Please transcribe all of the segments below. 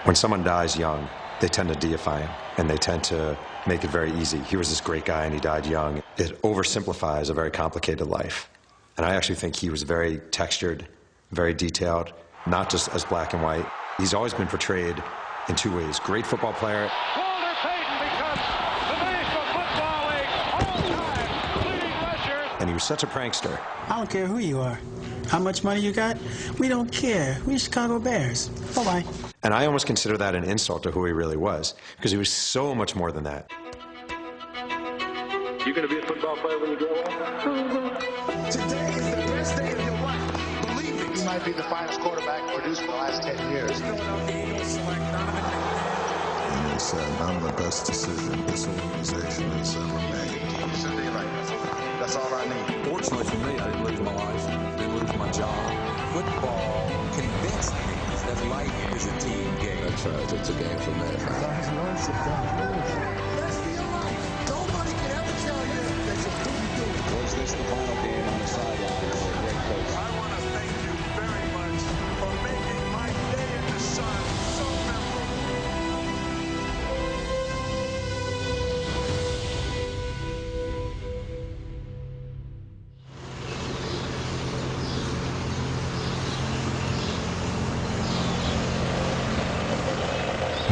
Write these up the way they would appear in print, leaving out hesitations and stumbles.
When someone dies young, they tend to deify him, and they tend to make it very easy. He was this great guy, and he died young. It oversimplifies a very complicated life. And I actually think he was very textured, very detailed, not just as black and white. He's always been portrayed in two ways. Great football player. Walter Payton becomes the National Football League all-time leading rusher. And he was such a prankster. I don't care who you are. How much money you got? We don't care. We're Chicago Bears. Bye-bye. And I almost consider that an insult to who he really was, because he was so much more than that. You gonna be a football player when you grow up? Today is the best day of your life. Believe it. He might be the finest quarterback produced in the last 10 years. He said, I'm the best decision this organization has ever made. You should be like that. That's all I need. Fortunately for me, I didn't lose my life, didn't lose my job. Football convinced me that life is a team game. That's right, it's a game for me. Let's be honest. Nobody can ever tell you that you couldn't do it. Was this the final game on the sideline for a great coach? I want to thank you very much for making my day in the sun so memorable.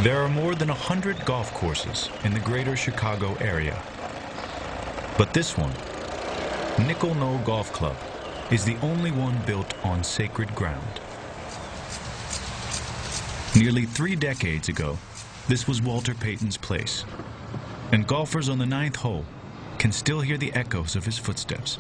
There are more than 100 golf courses in the greater Chicago area. But this one, Nickel Knoll Golf Club, is the only one built on sacred ground. Nearly 3 decades ago, this was Walter Payton's place, and golfers on the 9th hole can still hear the echoes of his footsteps.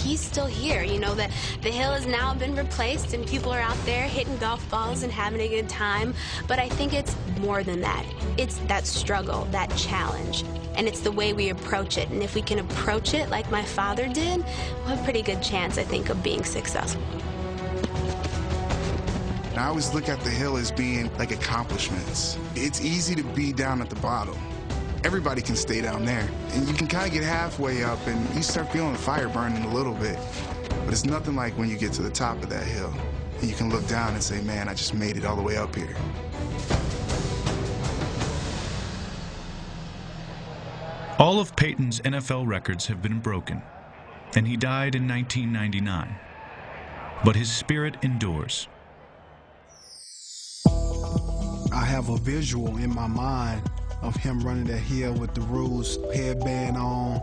He's still here. You know, the hill has now been replaced and people are out there hitting golf balls and having a good time. But I think it's more than that. It's that struggle, that challenge, and it's the way we approach it. And if we can approach it like my father did, we'll have a pretty good chance, I think, of being successful. I always look at the hill as being like accomplishments. It's easy to be down at the bottom. Everybody can stay down there. And you can kind of get halfway up and you start feeling the fire burning a little bit. But it's nothing like when you get to the top of that hill and you can look down and say, man, I just made it all the way up here. All of Payton's NFL records have been broken, and he died in 1999. But his spirit endures. I have a visual in my mind of him running that hill with the Rules headband on.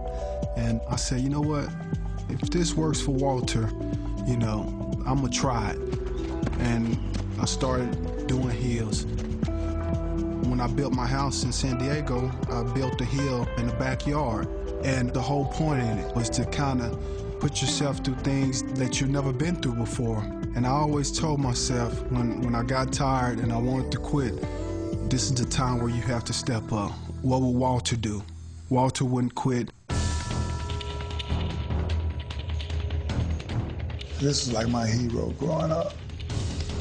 And I said, you know what? If this works for Walter, you know, I'm gonna try it. And I started doing hills. When I built my house in San Diego, I built a hill in the backyard. And the whole point in it was to kind of put yourself through things that you've never been through before. And I always told myself when I got tired and I wanted to quit, this is the time where you have to step up. What would Walter do? Walter wouldn't quit. This is like my hero growing up.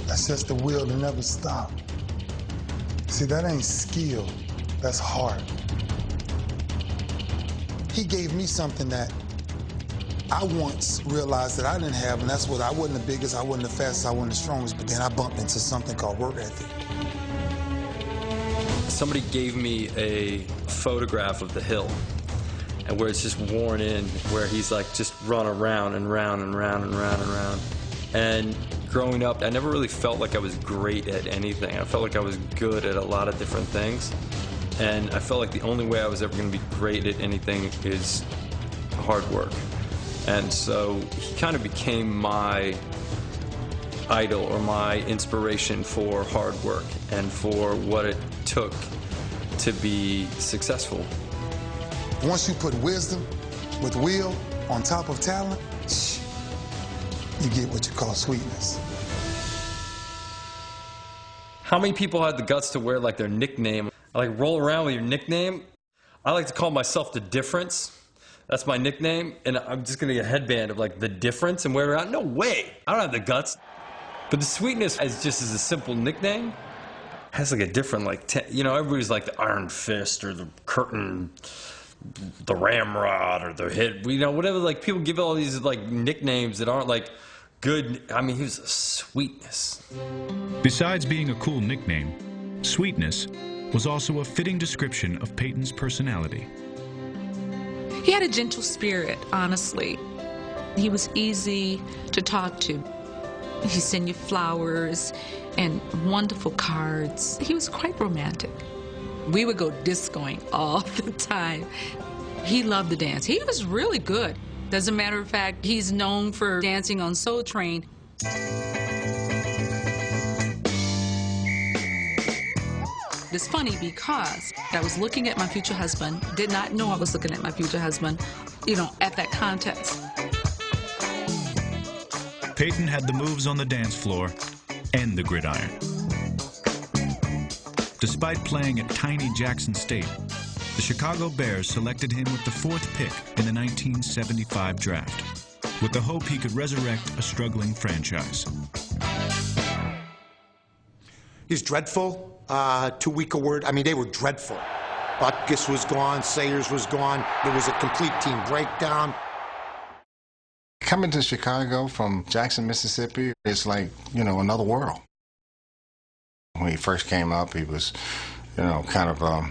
That's just the will to never stop. See, that ain't skill, that's heart. He gave me something that I once realized that I didn't have, and that's what I wasn't the biggest, I wasn't the fastest, I wasn't the strongest, but then I bumped into something called work ethic. Somebody gave me a photograph of the hill, and where it's just worn in, where he's like just run around and round and round and round and round. And growing up, I never really felt like I was great at anything. I felt like I was good at a lot of different things. And I felt like the only way I was ever going to be great at anything is hard work. And so he kind of became my idol or my inspiration for hard work and for what it took to be successful. Once you put wisdom with will on top of talent, you get what you call sweetness. How many people had the guts to wear like their nickname? I like roll around with your nickname. I like to call myself The Difference. That's my nickname, and I'm just gonna get a headband of like The Difference and wear it around. No way, I don't have the guts. But the sweetness is just as a simple nickname, has like a different, you know, everybody's like the Iron Fist or the Curtain, the Ramrod or the Hit, you know, whatever. Like, people give all these like nicknames that aren't like good. I mean, he was a Sweetness. Besides being a cool nickname, Sweetness was also a fitting description of Payton's personality. He had a gentle spirit, honestly. He was easy to talk to. He'd send you flowers and wonderful cards. He was quite romantic. We would go discoing all the time. He loved to dance. He was really good. As a matter of fact, he's known for dancing on Soul Train. It's funny because I was looking at my future husband, did not know I was looking at my future husband, you know, at that contest. Payton had the moves on the dance floor and the gridiron. Despite playing at tiny Jackson State, the Chicago Bears selected him with the 4th pick in the 1975 draft, with the hope he could resurrect a struggling franchise. He's dreadful. Too weak a word. I mean, they were dreadful. Butkus was gone. Sayers was gone. There was a complete team breakdown. Coming to Chicago from Jackson, Mississippi, it's like, you know, another world. When he first came up, he was, you know, kind of a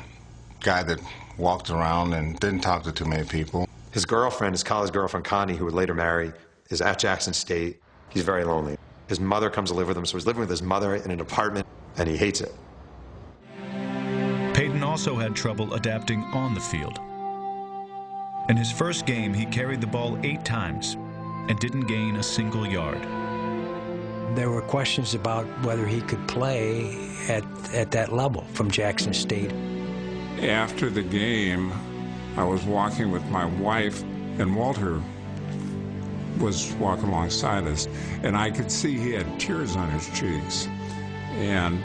guy that walked around and didn't talk to too many people. His girlfriend, his college girlfriend, Connie, who would later marry, is at Jackson State. He's very lonely. His mother comes to live with him, so he's living with his mother in an apartment, and he hates it. Payton also had trouble adapting on the field. In his first game, he carried the ball 8 times and didn't gain a single yard. There were questions about whether he could play at that level from Jackson State. After the game, I was walking with my wife, and Walter was walking alongside us, and I could see he had tears on his cheeks. And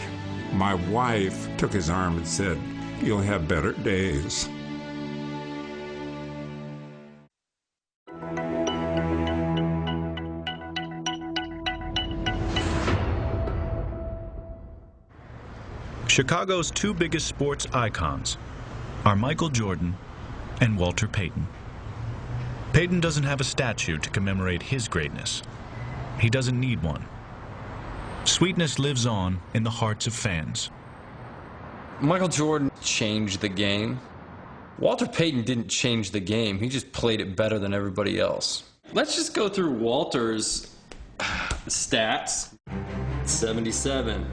my wife took his arm and said, "You'll have better days." Chicago's 2 biggest sports icons are Michael Jordan and Walter Payton. Payton doesn't have a statue to commemorate his greatness. He doesn't need one. Sweetness lives on in the hearts of fans. Michael Jordan changed the game. Walter Payton didn't change the game. He just played it better than everybody else. Let's just go through Walter's stats. 77.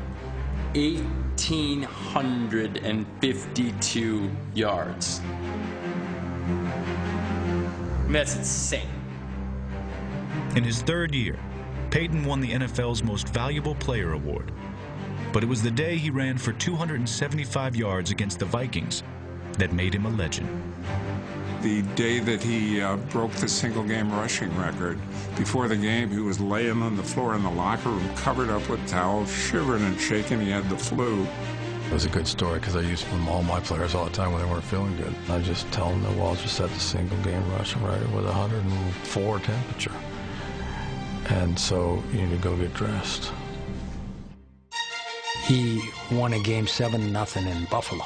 1,852 yards. I mean, that's insane. In his 3rd year, Payton won the NFL's Most Valuable Player award. But it was the day he ran for 275 yards against the Vikings that made him a legend. The day that he broke the single-game rushing record, before the game, he was laying on the floor in the locker room, covered up with towels, shivering and shaking. He had the flu. It was a good story because I used it with all my players all the time when they weren't feeling good. I just tell them that Walter set the single-game rushing record with 104 temperature. And so you need to go get dressed. He won a game 7-0 in Buffalo.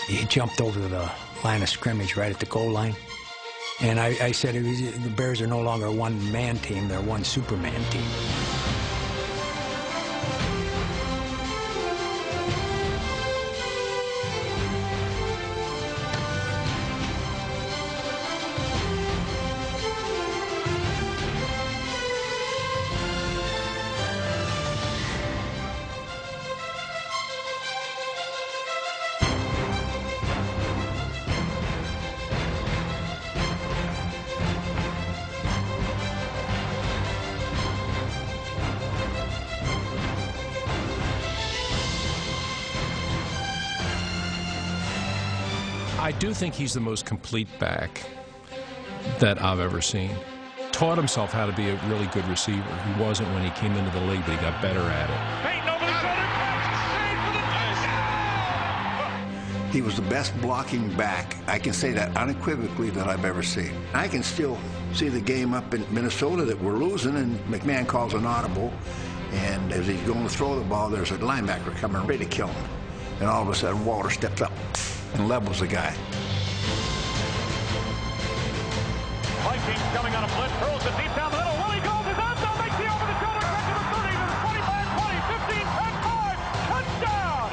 He jumped over the line of scrimmage right at the goal line. And I said, the Bears are no longer a one-man team, they're one Superman team. I do think he's the most complete back that I've ever seen. Taught himself how to be a really good receiver. He wasn't when he came into the league, but he got better at it. He was the best blocking back, I can say that unequivocally, that I've ever seen. I can still see the game up in Minnesota that we're losing, and McMahon calls an audible, And as he's going to throw the ball, there's a linebacker coming ready to kill him. And all of a sudden, Walter steps up and levels the guy. Vikings coming on a blitz, throws it deep down the middle. Willie goes, is out there, makes the over-the-shoulder catch to the 30, to the 25, 20, 15, 10, 5. Touchdown!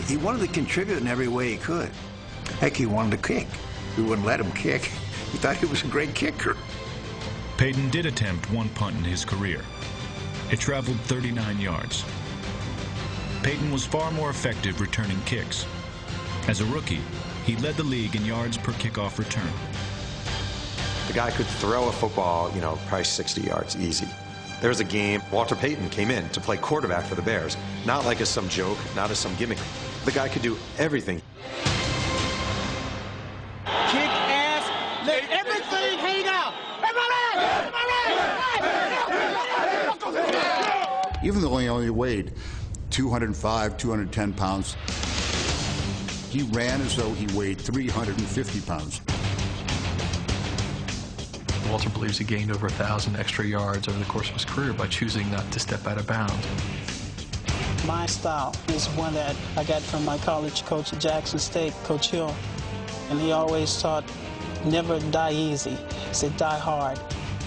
He wanted to contribute in every way he could. Heck, he wanted to kick. We wouldn't let him kick. He thought he was a great kicker. Payton did attempt one punt in his career. It traveled 39 yards. Payton was far more effective returning kicks. As a rookie, he led the league in yards per kickoff return. The guy could throw a football, probably 60 yards, easy. There was a game, Walter Payton came in to play quarterback for the Bears. Not like as some joke, not as some gimmick. The guy could do everything. Kick ass, let everything hang out. Even though he only weighed 205, 210 pounds, he ran as though he weighed 350 pounds. Walter believes he gained over 1,000 extra yards over the course of his career by choosing not to step out of bounds. My style is one that I got from my college coach at Jackson State, Coach Hill. And he always taught, never die easy. He said, die hard.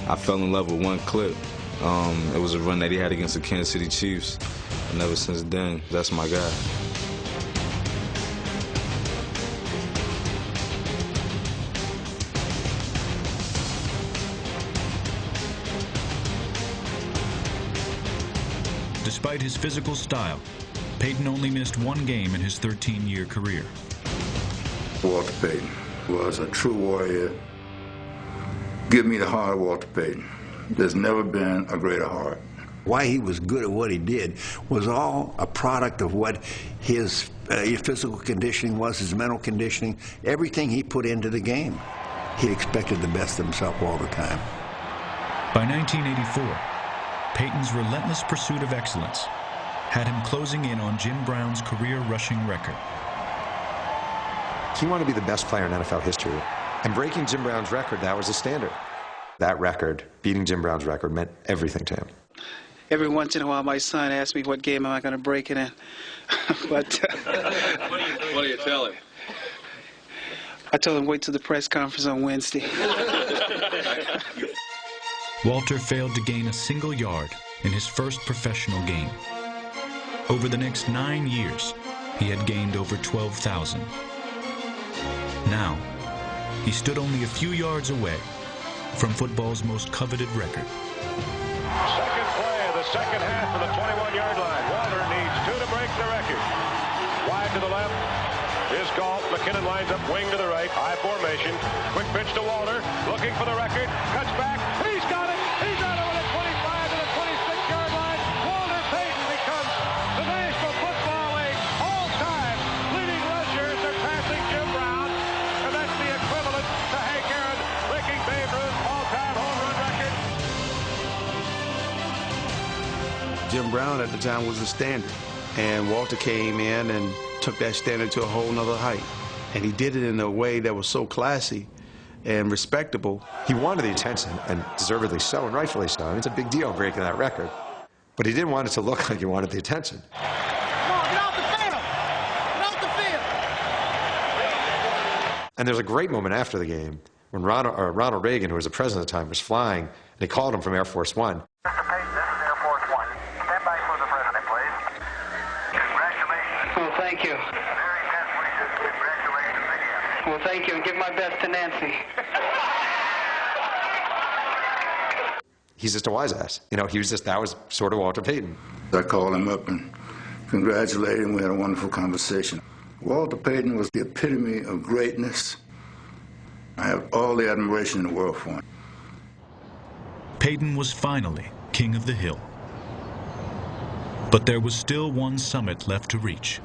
I fell in love with one clip. It was a run that he had against the Kansas City Chiefs. And ever since then, that's my guy. Despite his physical style, Payton only missed one game in his 13-year career. Walter Payton was a true warrior. Give me the heart of Walter Payton. There's never been a greater heart. Why he was good at what he did was all a product of what his physical conditioning was, his mental conditioning, everything he put into the game. He expected the best of himself all the time. By 1984, Payton's relentless pursuit of excellence had him closing in on Jim Brown's career rushing record. He wanted to be the best player in NFL history. And breaking Jim Brown's record, that was a standard. That record, beating Jim Brown's record, meant everything to him. Every once in a while, my son asks me, what game am I going to break it in? But What do you tell him? I told him, wait till the press conference on Wednesday. Walter failed to gain a single yard in his first professional game. Over the next 9 years, he had gained over 12,000. Now, he stood only a few yards away from football's most coveted record. Second play of the second half of the 21-yard line. Walter needs 2 to break the record. Wide to the left is Galt. McKinnon lines up wing to the right. High formation. Quick pitch to Walter. Looking for the record. Cuts back. He's got it. He's out over the 25 to the 26-yard line. Walter Payton becomes the National Football League all-time leading rusher, surpassing Jim Brown. And that's the equivalent to Hank Aaron breaking Babe Ruth's all-time home run record. Jim Brown at the time was the standard. And Walter came in and took that standard to a whole nother height. And he did it in a way that was so classy and respectable. He wanted the attention, and deservedly so, and rightfully so. I mean, it's a big deal breaking that record. But he didn't want it to look like he wanted the attention. Come on, get off the field! Get off the field! And there's a great moment after the game when Ronald Reagan, who was the president at the time, was flying, and they called him from Air Force One. Mr. Payton, this is Air Force One. Stand by for the president, please. Congratulations. Well, thank you. Very best wishes. Congratulations again. Well, thank you, and give my best to Nancy. He's just a wise ass. That was sort of Walter Payton. I called him up and congratulated him. We had a wonderful conversation. Walter Payton was the epitome of greatness. I have all the admiration in the world for him. Payton was finally king of the hill. But there was still one summit left to reach.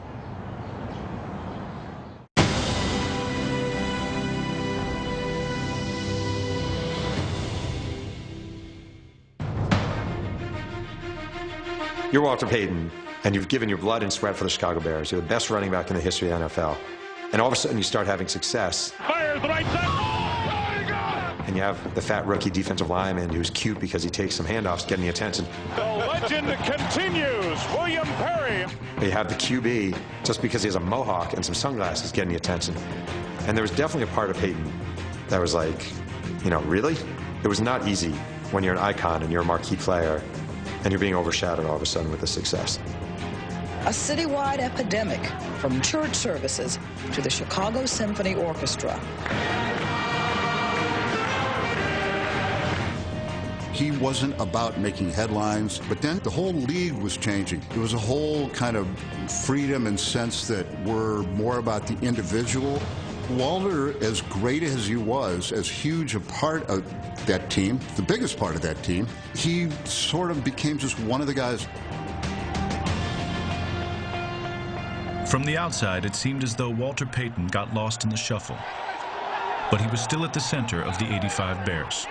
You're Walter Payton, and you've given your blood and sweat for the Chicago Bears. You're the best running back in the history of the NFL. And all of a sudden, you start having success. Fires the right side. Oh, he got it! And you have the fat rookie defensive lineman who's cute because he takes some handoffs, getting the attention. The legend continues, William Perry. You have the QB just because he has a mohawk and some sunglasses, getting the attention. And there was definitely a part of Payton that was like, you know, really? It was not easy when you're an icon and you're a marquee player and you're being overshadowed all of a sudden with the success. A citywide epidemic, from church services to the Chicago Symphony Orchestra. He wasn't about making headlines, but then the whole league was changing. It was a whole kind of freedom and sense that we're more about the individual. Walter, as great as he was, as huge a part of that team, the biggest part of that team, he sort of became just one of the guys. From the outside, it seemed as though Walter Payton got lost in the shuffle. But he was still at the center of the '85 Bears.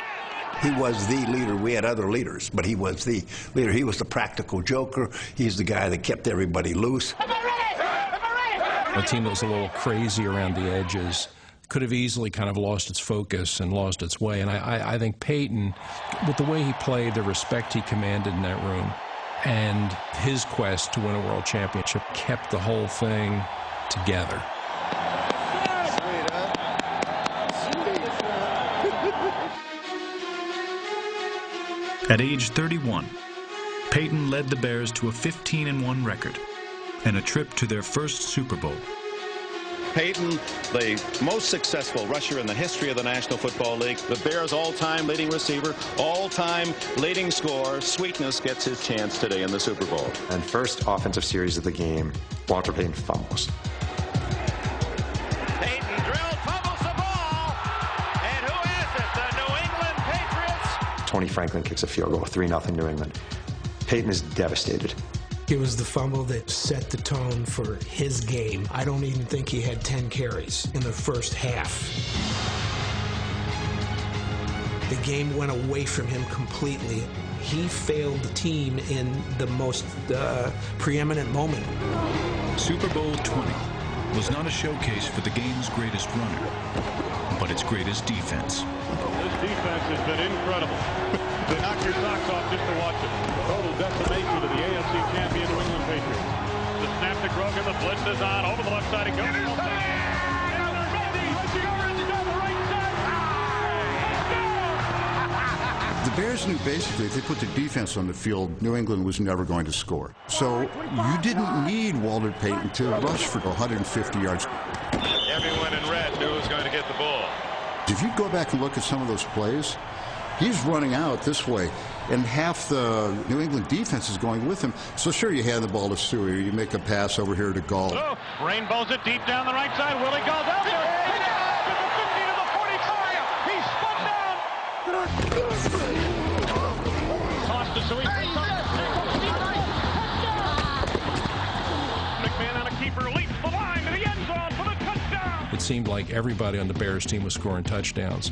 He was the leader. We had other leaders, but he was the leader. He was the practical joker. He's the guy that kept everybody loose. A team that was a little crazy around the edges could have easily kind of lost its focus and lost its way. And I think Payton, with the way he played, the respect he commanded in that room, and his quest to win a world championship kept the whole thing together. At age 31, Payton led the Bears to a 15-1 record and a trip to their first Super Bowl. Payton, the most successful rusher in the history of the National Football League, the Bears' all-time leading receiver, all-time leading scorer. Sweetness gets his chance today in the Super Bowl. And first offensive series of the game, Walter Payton fumbles. Payton drilled, fumbles the ball. And who has it? The New England Patriots. Tony Franklin kicks a field goal, 3-0 New England. Payton is devastated. It was the fumble that set the tone for his game. I don't even think he had 10 carries in the first half. The game went away from him completely. He failed the team in the most preeminent moment. Super Bowl 20 was not a showcase for the game's greatest runner, but its greatest defense. This defense has been incredible. They knock your socks off just to watch it. Total decimation of the AFC champion New England Patriots. The snap to Grogan, the blitz is on, over the left side it goes. The Bears knew basically if they put the defense on the field, New England was never going to score. So you didn't need Walter Payton to rush for 150 yards. Everyone in red knew who was going to get the ball. If you go back and look at some of those plays, he's running out this way, and half the New England defense is going with him. So sure, you hand the ball to Stewie, you make a pass over here to Gall. Oh, rainbows it deep down the right side. Willie Gall's out there. To the 50 to the 45. He's spun down. Toss to Stewie. McMahon on a keeper leaps the line to the end zone for the touchdown. It seemed like everybody on the Bears team was scoring touchdowns.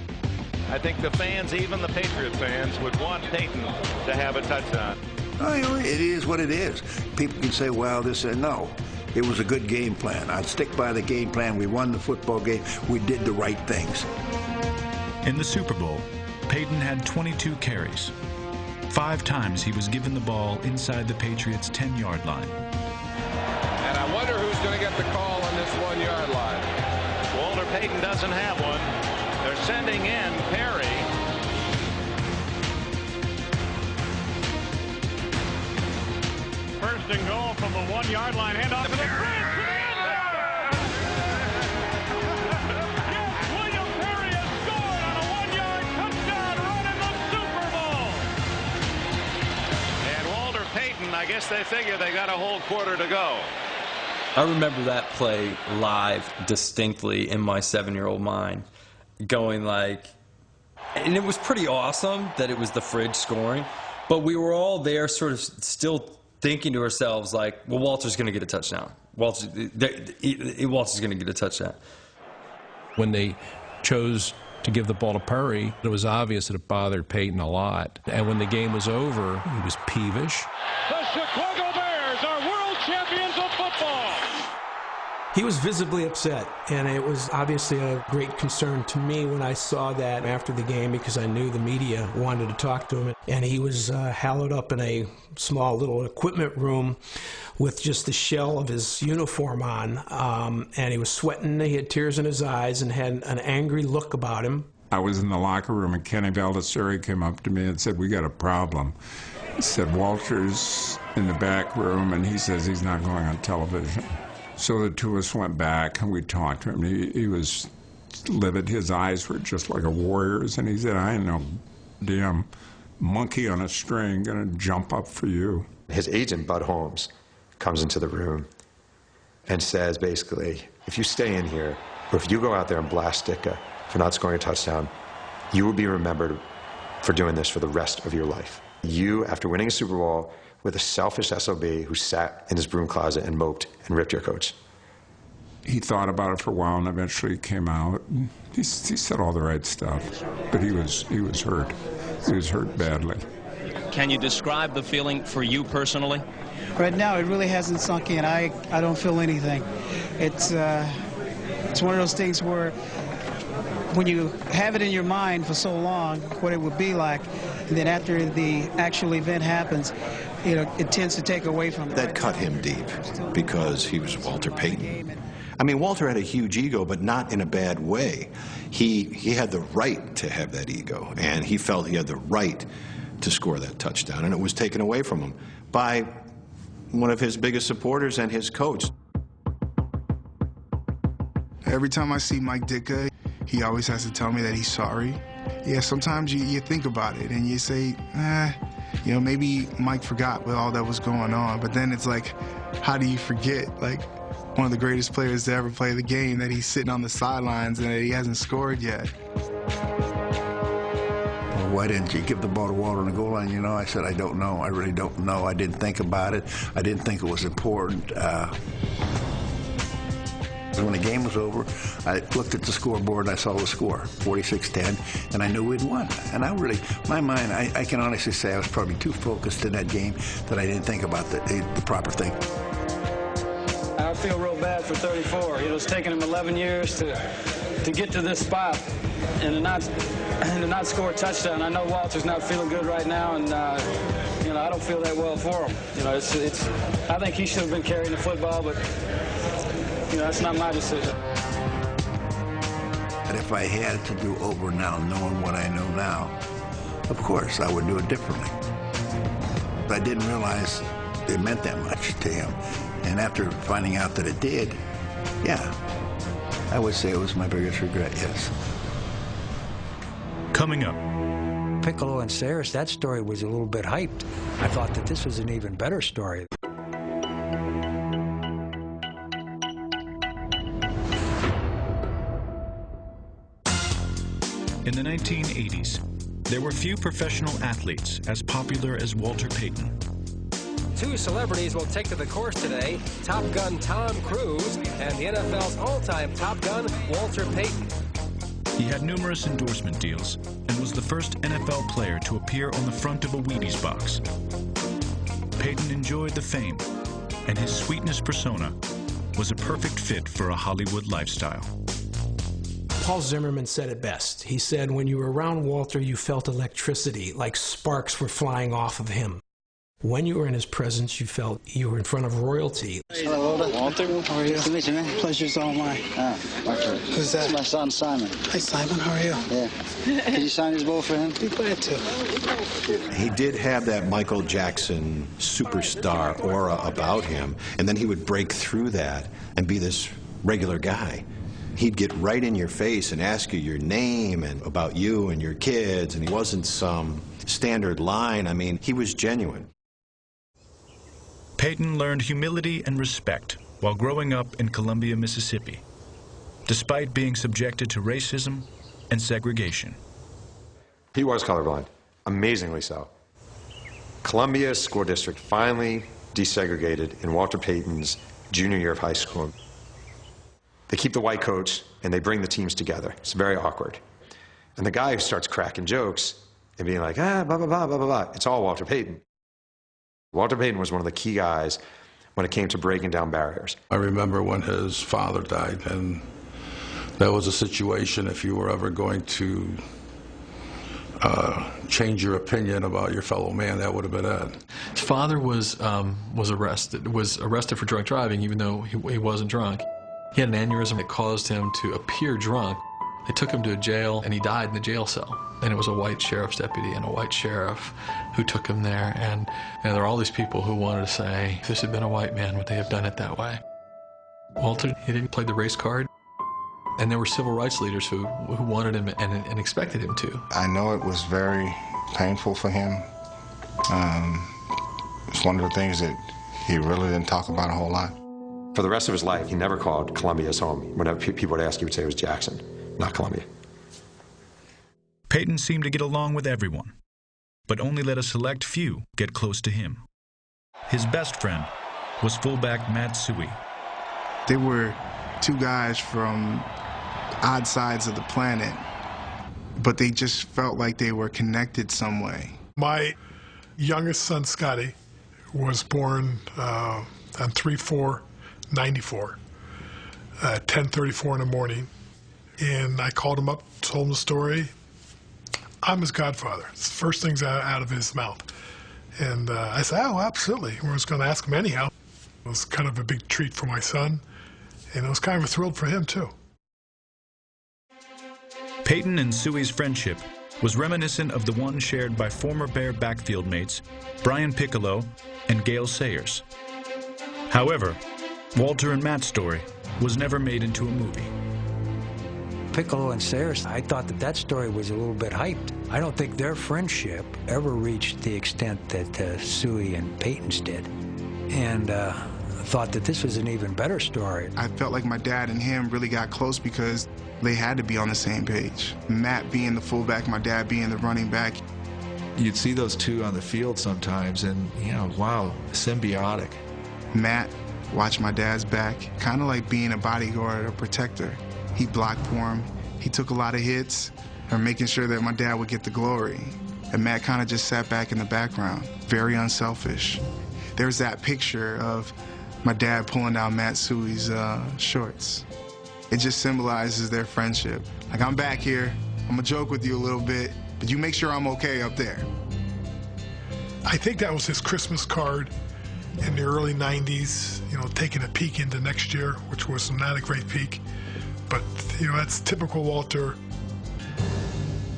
I think the fans, even the Patriot fans, would want Payton to have a touchdown. Oh, it is what it is. People can say, well, this and no. It was a good game plan. I'd stick by the game plan. We won the football game. We did the right things. In the Super Bowl, Payton had 22 carries. 5 times he was given the ball inside the Patriots' 10-yard line. And I wonder who's going to get the call on this 1-yard line. Walter Payton doesn't have one. They're sending in Perry. First and goal from the 1-yard line. Hand off to the bridge. Yes, William Perry has scored on a 1-yard touchdown run in the Super Bowl. And Walter Payton, I guess they figure they got a whole quarter to go. I remember that play live distinctly in my 7-year-old mind, going like, and it was pretty awesome that it was the fridge scoring, but we were all there sort of still thinking to ourselves like, well, Walter's going to get a touchdown. Walter's going to get a touchdown. When they chose to give the ball to Perry, it was obvious that it bothered Payton a lot. And when the game was over, he was peevish. The Chicago Bears are world champions of football. He was visibly upset, and it was obviously a great concern to me when I saw that after the game, because I knew the media wanted to talk to him. And he was hallowed up in a small little equipment room with just the shell of his uniform on, and he was sweating, he had tears in his eyes, and had an angry look about him. I was in the locker room, and Kenny Baldessari came up to me and said, "We got a problem." He said, "Walter's in the back room, and he says he's not going on television." So the two of us went back, and we talked to him. He was livid. His eyes were just like a warrior's, and he said, "I ain't no damn monkey on a string gonna jump up for you." His agent, Bud Holmes, comes into the room and says, basically, if you stay in here, or if you go out there and blast Ditka for not scoring a touchdown, you will be remembered for doing this for the rest of your life. You, after winning a Super Bowl, with a selfish SOB who sat in his broom closet and moped and ripped your coach. He thought about it for a while, and eventually came out. He said all the right stuff, but he was hurt. He was hurt badly. Can you describe the feeling for you personally? Right now, it really hasn't sunk in. I don't feel anything. It's one of those things where when you have it in your mind for so long, what it would be like, and then after the actual event happens, you know, it tends to take away from it. That cut him deep because he was Walter Payton. I mean, Walter had a huge ego, but not in a bad way. He had the right to have that ego, and he felt he had the right to score that touchdown, and it was taken away from him by one of his biggest supporters and his coach. Every time I see Mike Ditka, he always has to tell me that he's sorry. Yeah, sometimes you think about it and you say, you know, maybe Mike forgot with all that was going on, but then it's like, how do you forget, like, one of the greatest players to ever play the game, that he's sitting on the sidelines and that he hasn't scored yet? Well, why didn't you give the ball to Walter on the goal line? You know, I said, I don't know. I really don't know. I didn't think about it. I didn't think it was important. When the game was over, I looked at the scoreboard and I saw the score, 46-10, and I knew we'd won. And I really, my mind, I can honestly say I was probably too focused in that game that I didn't think about the proper thing. I feel real bad for 34. You know, it's taken him 11 years to get to this spot and to not score a touchdown. I know Walter's not feeling good right now, and you know, I don't feel that well for him. You know, I think he should have been carrying the football, but you know, that's not my decision. And if I had to do over now, knowing what I know now, of course, I would do it differently. But I didn't realize it meant that much to him. And after finding out that it did, yeah, I would say it was my biggest regret, yes. Coming up. Piccolo and Sayers, that story was a little bit hyped. I thought that this was an even better story. In the 1980s, there were few professional athletes as popular as Walter Payton. Two celebrities will take to the course today, Top Gun Tom Cruise and the NFL's all-time Top Gun, Walter Payton. He had numerous endorsement deals and was the first NFL player to appear on the front of a Wheaties box. Payton enjoyed the fame, and his sweetness persona was a perfect fit for a Hollywood lifestyle. Paul Zimmerman said it best. He said, when you were around Walter, you felt electricity, like sparks were flying off of him. When you were in his presence, you felt you were in front of royalty. Hello, Walter. How are you? Nice to meet you, man. Pleasure's all mine. Walter. Who's that? It's my son, Simon. Hi, Simon. How are you? Yeah. Can you sign his ball for him? Be glad to. He did have that Michael Jackson superstar aura about him, and then he would break through that and be this regular guy. He'd get right in your face and ask you your name and about you and your kids, and he wasn't some standard line. I mean, he was genuine. Payton learned humility and respect while growing up in Columbia, Mississippi, despite being subjected to racism and segregation. He was colorblind, amazingly so. Columbia School District finally desegregated in Walter Payton's junior year of high school. They keep the white coach and they bring the teams together. It's very awkward. And the guy who starts cracking jokes and being like, blah, blah, blah, blah, blah, blah, it's all Walter Payton. Walter Payton was one of the key guys when it came to breaking down barriers. I remember when his father died, and that was a situation, if you were ever going to change your opinion about your fellow man, that would have been it. His father was arrested for drunk driving, even though he wasn't drunk. He had an aneurysm that caused him to appear drunk. They took him to a jail, and he died in the jail cell. And it was a white sheriff's deputy and a white sheriff who took him there. And there are all these people who wanted to say, if this had been a white man, would they have done it that way? Walter, he didn't play the race card. And there were civil rights leaders who wanted him and expected him to. I know it was very painful for him. It's one of the things that he really didn't talk about a whole lot. For the rest of his life, he never called Columbia his home. Whenever people would ask, he would say it was Jackson, not Columbia. Payton seemed to get along with everyone, but only let a select few get close to him. His best friend was fullback Matt Suhey. They were two guys from odd sides of the planet, but they just felt like they were connected some way. My youngest son, Scotty, was born on 3/4/94 at 10:34 in the morning, and I called him up, told him the story. I'm his godfather. It's the first things out of his mouth. And I said, oh, absolutely. I was going to ask him anyhow. It was kind of a big treat for my son, and it was kind of a thrill for him, too. Payton and Suhey's friendship was reminiscent of the one shared by former Bear backfield mates Brian Piccolo and Gale Sayers. However, Walter and Matt's story was never made into a movie. Piccolo and Sayers, I thought that story was a little bit hyped. I don't think their friendship ever reached the extent that Suhey and Payton's did. And thought that this was an even better story. I felt like my dad and him really got close because they had to be on the same page. Matt being the fullback, my dad being the running back. You'd see those two on the field sometimes and, you know, wow, symbiotic. Matt watched my dad's back, kind of like being a bodyguard or protector. He blocked for him. He took a lot of hits, or making sure that my dad would get the glory. And Matt kind of just sat back in the background, very unselfish. There's that picture of my dad pulling down Matt Suhey's shorts. It just symbolizes their friendship. Like, I'm back here, I'm gonna joke with you a little bit, but you make sure I'm okay up there. I think that was his Christmas card in the early 90s, you know, taking a peek into next year, which was not a great peek. But, you know, that's typical Walter.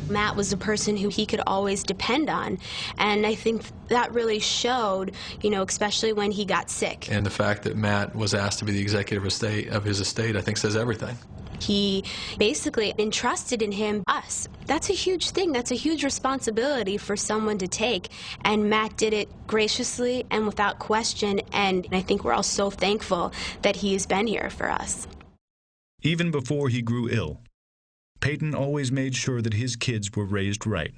Matt was a person who he could always depend on, and I think that really showed, you know, especially when he got sick. And the fact that Matt was asked to be the executive of his estate, I think, says everything. He basically entrusted in him us. That's a huge thing. That's a huge responsibility for someone to take, and Matt did it graciously and without question, and I think we're all so thankful that he has been here for us. Even before he grew ill, Payton always made sure that his kids were raised right.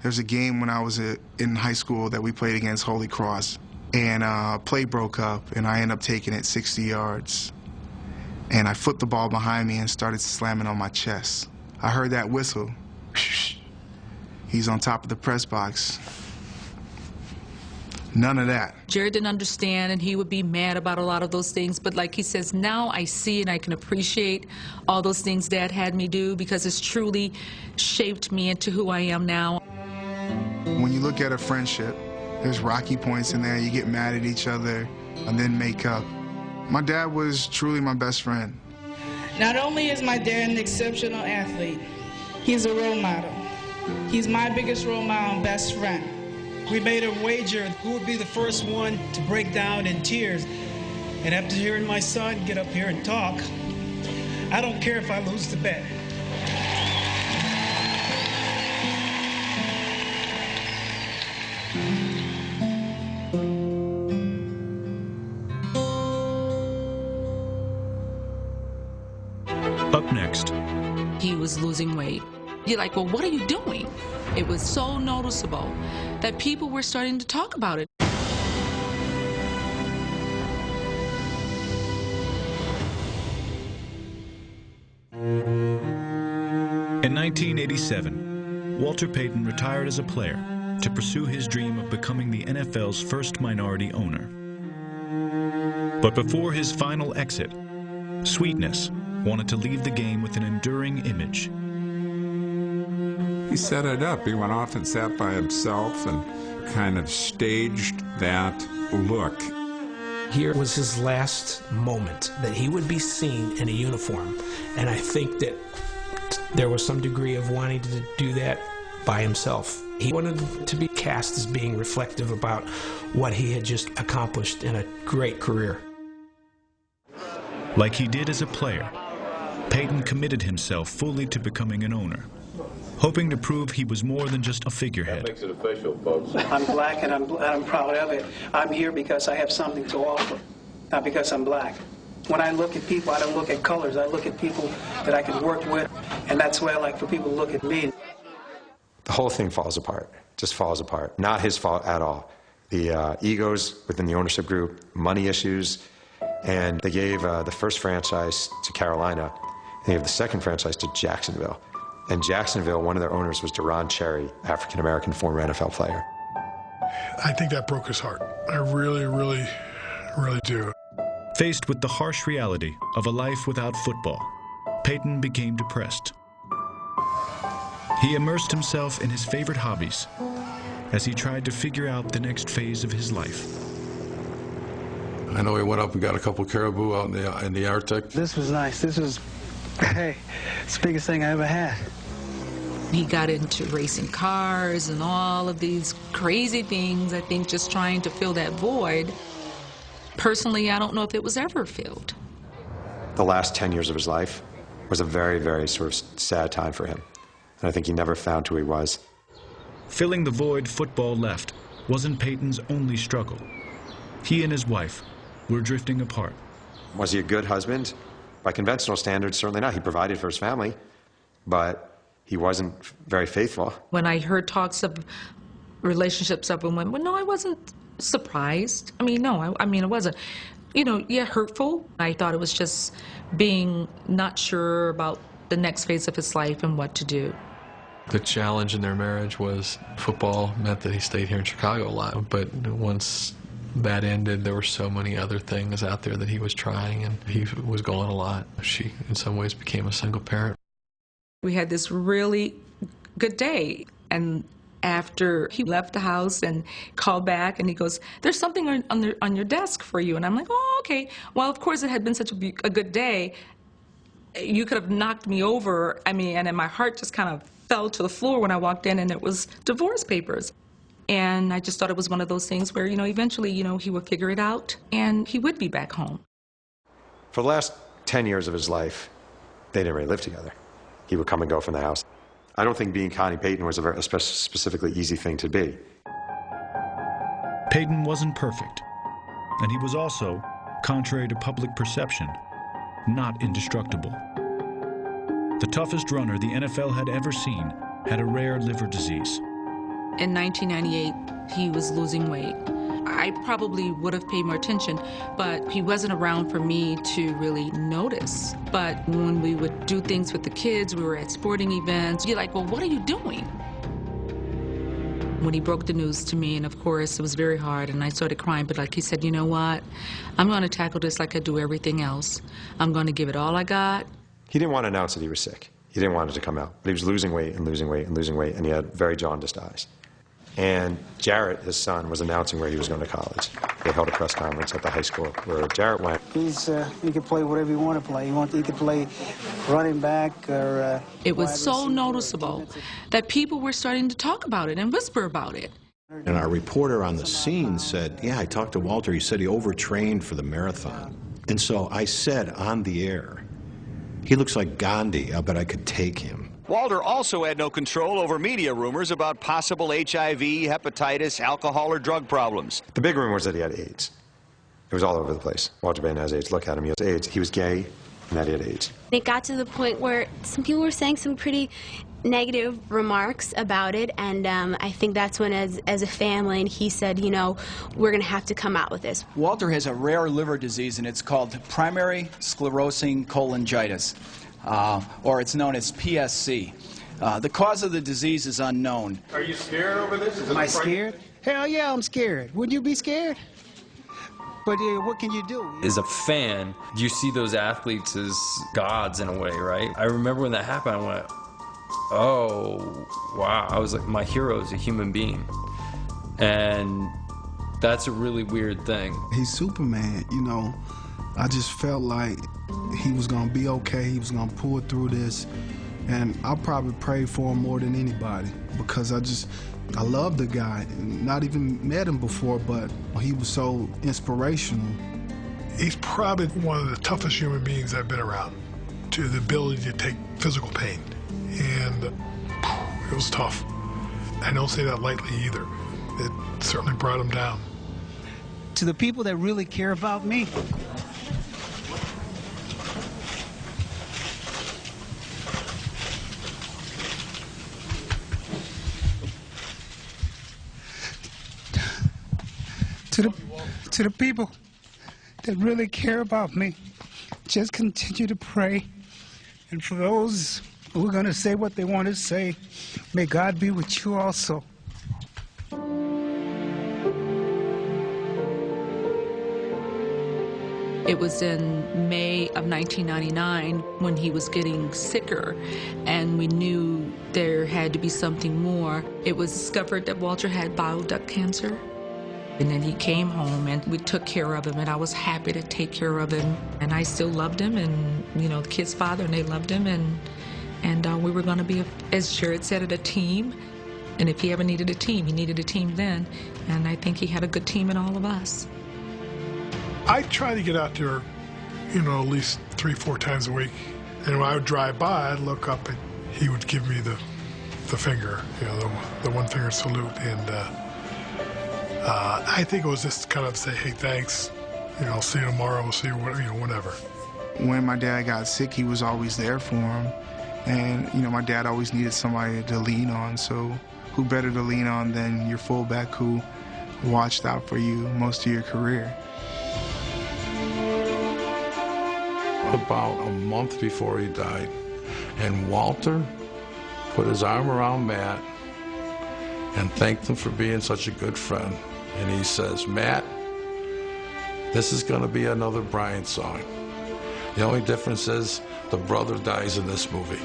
There's a game when I was in high school that we played against Holy Cross, and play broke up, and I ended up taking it 60 yards. And I flipped the ball behind me and started slamming on my chest. I heard that whistle. He's on top of the press box. None of that. Jared didn't understand, and he would be mad about a lot of those things. But like he says, now I see and I can appreciate all those things Dad had me do, because it's truly shaped me into who I am now. When you look at a friendship, there's rocky points in there. You get mad at each other and then make up. My dad was truly my best friend. Not only is my dad an exceptional athlete, he's a role model. He's my biggest role model and best friend. We made a wager who would be the first one to break down in tears. And after hearing my son get up here and talk, I don't care if I lose the bet. Up next. He was losing weight. You're like, well, what are you doing? It was so noticeable that people were starting to talk about it. In 1987, Walter Payton retired as a player to pursue his dream of becoming the NFL's first minority owner. But before his final exit, Sweetness wanted to leave the game with an enduring image. He set it up. He went off and sat by himself and kind of staged that look. Here was his last moment that he would be seen in a uniform. And I think that there was some degree of wanting to do that by himself. He wanted to be cast as being reflective about what he had just accomplished in a great career. Like he did as a player, Payton committed himself fully to becoming an owner, hoping to prove he was more than just a figurehead. That makes it official, folks. I'm black and I'm proud of it. I'm here because I have something to offer, not because I'm black. When I look at people, I don't look at colors. I look at people that I can work with, and that's why I like for people to look at me. The whole thing falls apart, just falls apart. Not his fault at all. The egos within the ownership group, money issues, and they gave the first franchise to Carolina, and they gave the second franchise to Jacksonville. And Jacksonville, one of their owners was Deron Cherry, African-American former NFL player. I think that broke his heart. I really, really, really do. Faced with the harsh reality of a life without football, Payton became depressed. He immersed himself in his favorite hobbies as he tried to figure out the next phase of his life. I know he went up and got a couple caribou out in the Arctic. This was nice. This was, hey, it's the biggest thing I ever had. He got into racing cars and all of these crazy things, I think, just trying to fill that void. Personally, I don't know if it was ever filled. The last 10 years of his life was a very, very sort of sad time for him. And I think he never found who he was. Filling the void football left wasn't Payton's only struggle. He and his wife were drifting apart. Was he a good husband? By conventional standards, certainly not. He provided for his family, but he wasn't very faithful. When I heard talks of relationships up and went, well, no, I wasn't surprised. I mean, no, I mean, it wasn't. You know, yeah, hurtful. I thought it was just being not sure about the next phase of his life and what to do. The challenge in their marriage was football meant that he stayed here in Chicago a lot, but once that ended, there were so many other things out there that he was trying, and he was gone a lot. She, in some ways, became a single parent. We had this really good day, and after he left the house and called back, and he goes, there's something on your desk for you. And I'm like, oh, okay. Well, of course, it had been such a good day. You could have knocked me over. I mean, and then my heart just kind of fell to the floor when I walked in, and it was divorce papers. And I just thought it was one of those things where, you know, eventually, you know, he would figure it out, and he would be back home. For the last 10 years of his life, they didn't really live together. He would come and go from the house. I don't think being Connie Payton was a specifically easy thing to be. Payton wasn't perfect, and he was also, contrary to public perception, not indestructible. The toughest runner the NFL had ever seen had a rare liver disease. In 1998, he was losing weight. I probably would have paid more attention, but he wasn't around for me to really notice. But when we would do things with the kids, we were at sporting events, you're like, well, what are you doing? When he broke the news to me, and of course, it was very hard, and I started crying, but like he said, you know what? I'm going to tackle this like I do everything else. I'm going to give it all I got. He didn't want to announce that he was sick. He didn't want it to come out. But he was losing weight and losing weight and losing weight, and he had very jaundiced eyes. And Jarrett, his son, was announcing where he was going to college. They held a press conference at the high school where Jarrett went. He can play whatever you want to play. He can play running back or... It was so noticeable that people were starting to talk about it and whisper about it. And our reporter on the scene said, yeah, I talked to Walter. He said he overtrained for the marathon. And so I said on the air, he looks like Gandhi. I bet I could take him. Walter also had no control over media rumors about possible HIV, hepatitis, alcohol, or drug problems. The big rumor was that he had AIDS. It was all over the place. Walter Payton has AIDS. Look at him. He has AIDS. He was gay, and that he had AIDS. It got to the point where some people were saying some pretty negative remarks about it, and I think that's when, as a family, and he said, you know, we're going to have to come out with this. Walter has a rare liver disease, and it's called primary sclerosing cholangitis. Or it's known as PSC. The cause of the disease is unknown. Are you scared over this? Am I scared? Hell yeah, I'm scared. Wouldn't you be scared? But what can you do? As a fan, you see those athletes as gods in a way, right? I remember when that happened, I went, oh, wow. I was like, my hero is a human being. And that's a really weird thing. He's Superman, you know. I just felt like he was going to be okay. He was going to pull through this. And I probably prayed for him more than anybody because I love the guy. Not even met him before, but he was so inspirational. He's probably one of the toughest human beings I've been around, to the ability to take physical pain. And it was tough. I don't say that lightly either. It certainly brought him down. To the people that really care about me, to the people that really care about me, just continue to pray. And for those who are going to say what they want to say, may God be with you also. It was in May of 1999 when he was getting sicker, and we knew there had to be something more. It was discovered that Walter had bile duct cancer. And then he came home and we took care of him, and I was happy to take care of him. And I still loved him, and you know, the kid's father, and they loved him, and we were going to be, as Sherrod said, a team. And if he ever needed a team, he needed a team then. And I think he had a good team in all of us. I try to get out there, you know, at least 3-4 times a week. And when I would drive by, I'd look up and he would give me the finger, you know, the one finger salute. And I think it was just kind of say, hey, thanks, you know, I'll see you tomorrow, we'll see you, whenever. When my dad got sick, he was always there for him. And, you know, my dad always needed somebody to lean on. So who better to lean on than your fullback who watched out for you most of your career? About a month before he died, and Walter put his arm around Matt and thanked him for being such a good friend. And he says, Matt, this is going to be another Bryant song. The only difference is the brother dies in this movie.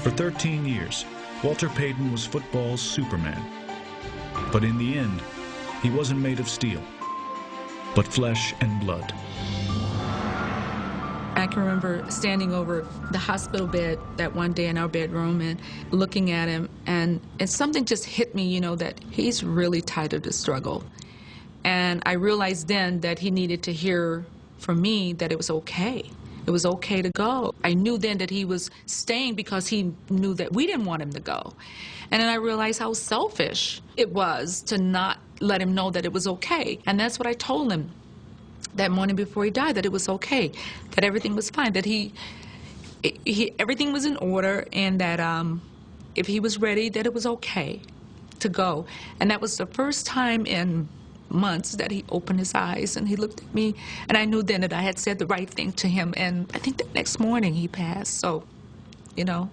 For 13 years, Walter Payton was football's Superman. But in the end, he wasn't made of steel, but flesh and blood. I can remember standing over the hospital bed that one day in our bedroom and looking at him, and something just hit me, you know, that he's really tired of the struggle. And I realized then that he needed to hear from me that it was okay. It was okay to go. I knew then that he was staying because he knew that we didn't want him to go. And then I realized how selfish it was to not let him know that it was okay. And that's what I told him that morning before he died, that it was okay, that everything was fine, that everything was in order, and that if he was ready, that it was okay to go. And that was the first time in months that he opened his eyes and he looked at me, and I knew then that I had said the right thing to him. And I think the next morning he passed. So, you know.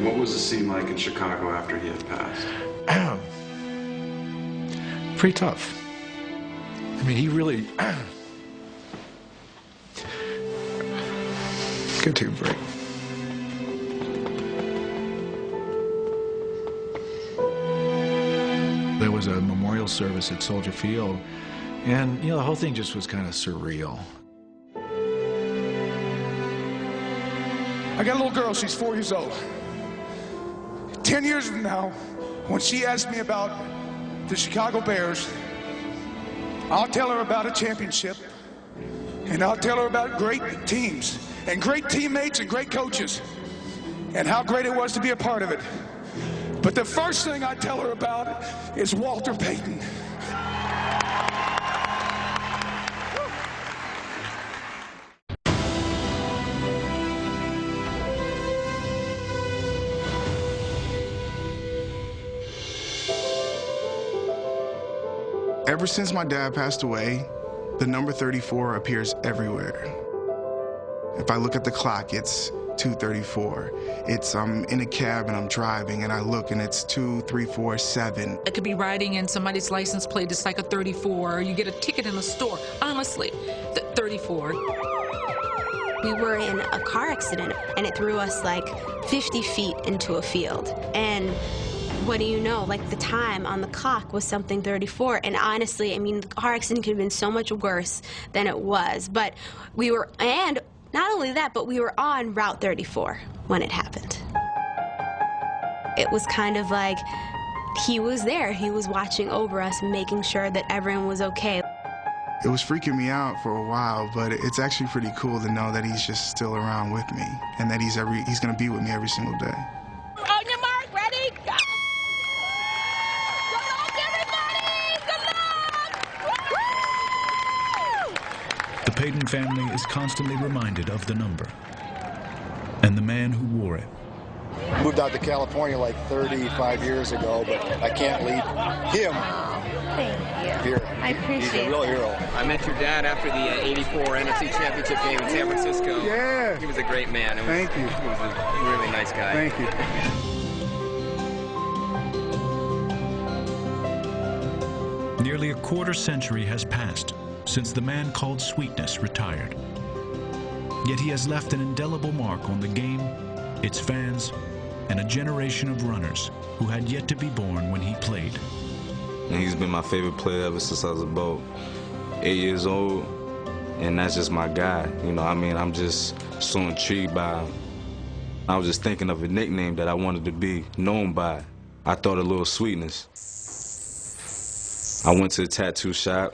What was the scene like in Chicago after he had passed? Pretty tough. I mean, he really... Go take a break. There was a memorial service at Soldier Field, and, you know, the whole thing just was kind of surreal. I got a little girl, she's 4 years old. 10 years from now, when she asks me about the Chicago Bears, I'll tell her about a championship, and I'll tell her about great teams, and great teammates, and great coaches, and how great it was to be a part of it. But the first thing I tell her about is Walter Payton. Ever since my dad passed away, the number 34 appears everywhere. If I look at the clock, it's 2:34. I'm in a cab and I'm driving and I look and it's 2, 3, 4, 7. I could be riding and somebody's license plate is like a 34, or you get a ticket in the store. Honestly, 34. We were in a car accident and it threw us like 50 feet into a field. And what do you know, like the time on the clock was something 34. And honestly, I mean, the car accident could have been so much worse than it was. But we were, and not only that, but we were on Route 34 when it happened. It was kind of like he was there. He was watching over us, making sure that everyone was okay. It was freaking me out for a while, but it's actually pretty cool to know that he's just still around with me and that he's going to be with me every single day. On your mark, ready, go! Good luck, everybody! Good luck! The Payton family is constantly reminded of the number and the man who wore it. Moved out to California like 35 years ago, but I can't leave him. Thank you. Here. I appreciate He's a real hero. I met your dad after the '84 NFC Championship game in San Francisco. Yeah. He was a great man. Thank you. He was a really nice guy. Thank you. Nearly a quarter century has passed since the man called Sweetness retired. Yet he has left an indelible mark on the game, its fans, and a generation of runners who had yet to be born when he played. And he's been my favorite player ever since I was about 8 years old, and that's just my guy. You know, I mean, I'm just so intrigued by him. I was just thinking of a nickname that I wanted to be known by. I thought a little Sweetness. I went to the tattoo shop,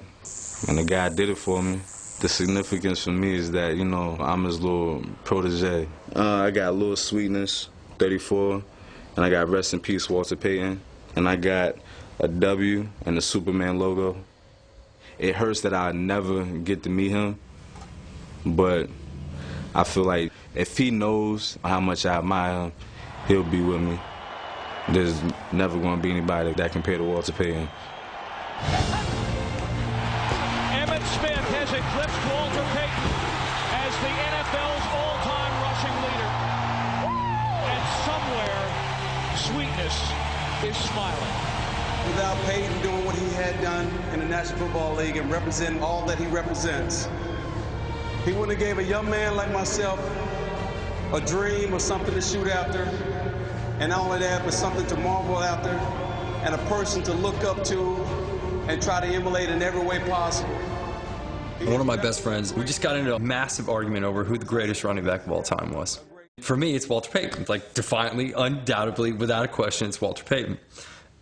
and the guy did it for me. The significance for me is that, you know, I'm his little protege. I got a little Sweetness, 34, and I got Rest in Peace, Walter Payton, and I got a W and the Superman logo. It hurts that I'll never get to meet him, but I feel like if he knows how much I admire him, he'll be with me. There's never going to be anybody that compare to Walter Payton. Emmitt Smith has eclipsed Walter Payton as the NFL's all-time rushing leader. And somewhere, Sweetness is smiling. Without Payton doing what he had done in the National Football League and representing all that he represents, he wouldn't have gave a young man like myself a dream or something to shoot after, and not only that, but something to marvel after, and a person to look up to and try to emulate in every way possible. One of my best friends, we just got into a massive argument over who the greatest running back of all time was. For me, it's Walter Payton. Like, defiantly, undoubtedly, without a question, it's Walter Payton.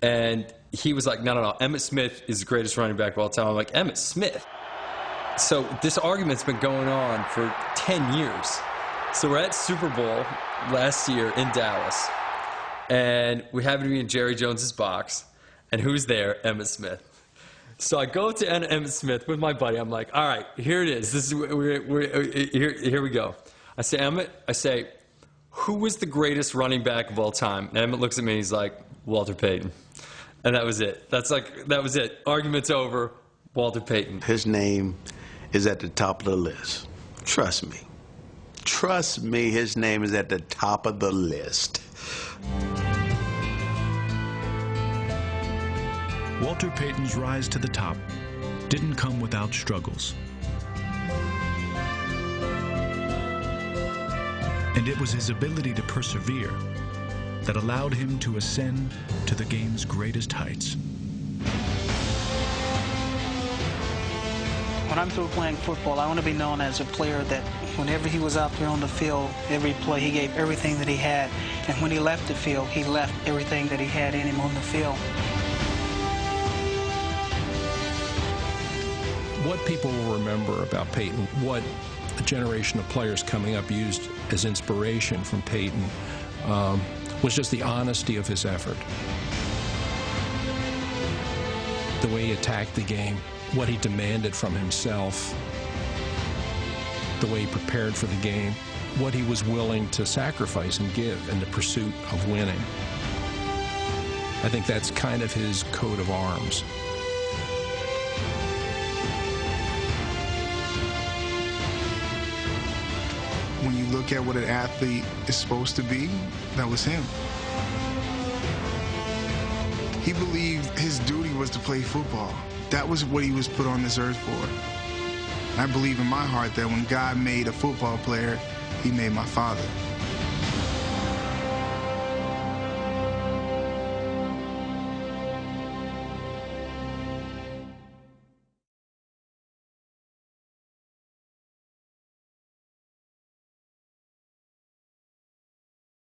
And he was like, no, Emmitt Smith is the greatest running back of all time. I'm like, Emmitt Smith? So this argument's been going on for 10 years. So we're at Super Bowl last year in Dallas, and we happen to be in Jerry Jones's box, and who's there? Emmitt Smith. So I go to Emmitt Smith with my buddy. I'm like, all right, here it is. This is here we go. I say, Emmitt, who was the greatest running back of all time? And Emmitt looks at me and he's like, Walter Payton. And that was it. That was it. Argument's over. Walter Payton. His name is at the top of the list. Trust me. Trust me, his name is at the top of the list. Walter Payton's rise to the top didn't come without struggles. And it was his ability to persevere that allowed him to ascend to the game's greatest heights. When I'm through playing football, I want to be known as a player that whenever he was out there on the field, every play, he gave everything that he had. And when he left the field, he left everything that he had in him on the field. What people will remember about Payton, what a generation of players coming up used as inspiration from Payton, was just the honesty of his effort. The way he attacked the game, what he demanded from himself, the way he prepared for the game, what he was willing to sacrifice and give in the pursuit of winning. I think that's kind of his coat of arms. look at what an athlete is supposed to be, that was him. He believed his duty was to play football. That was what he was put on this earth for. I believe in my heart that when God made a football player, he made my father.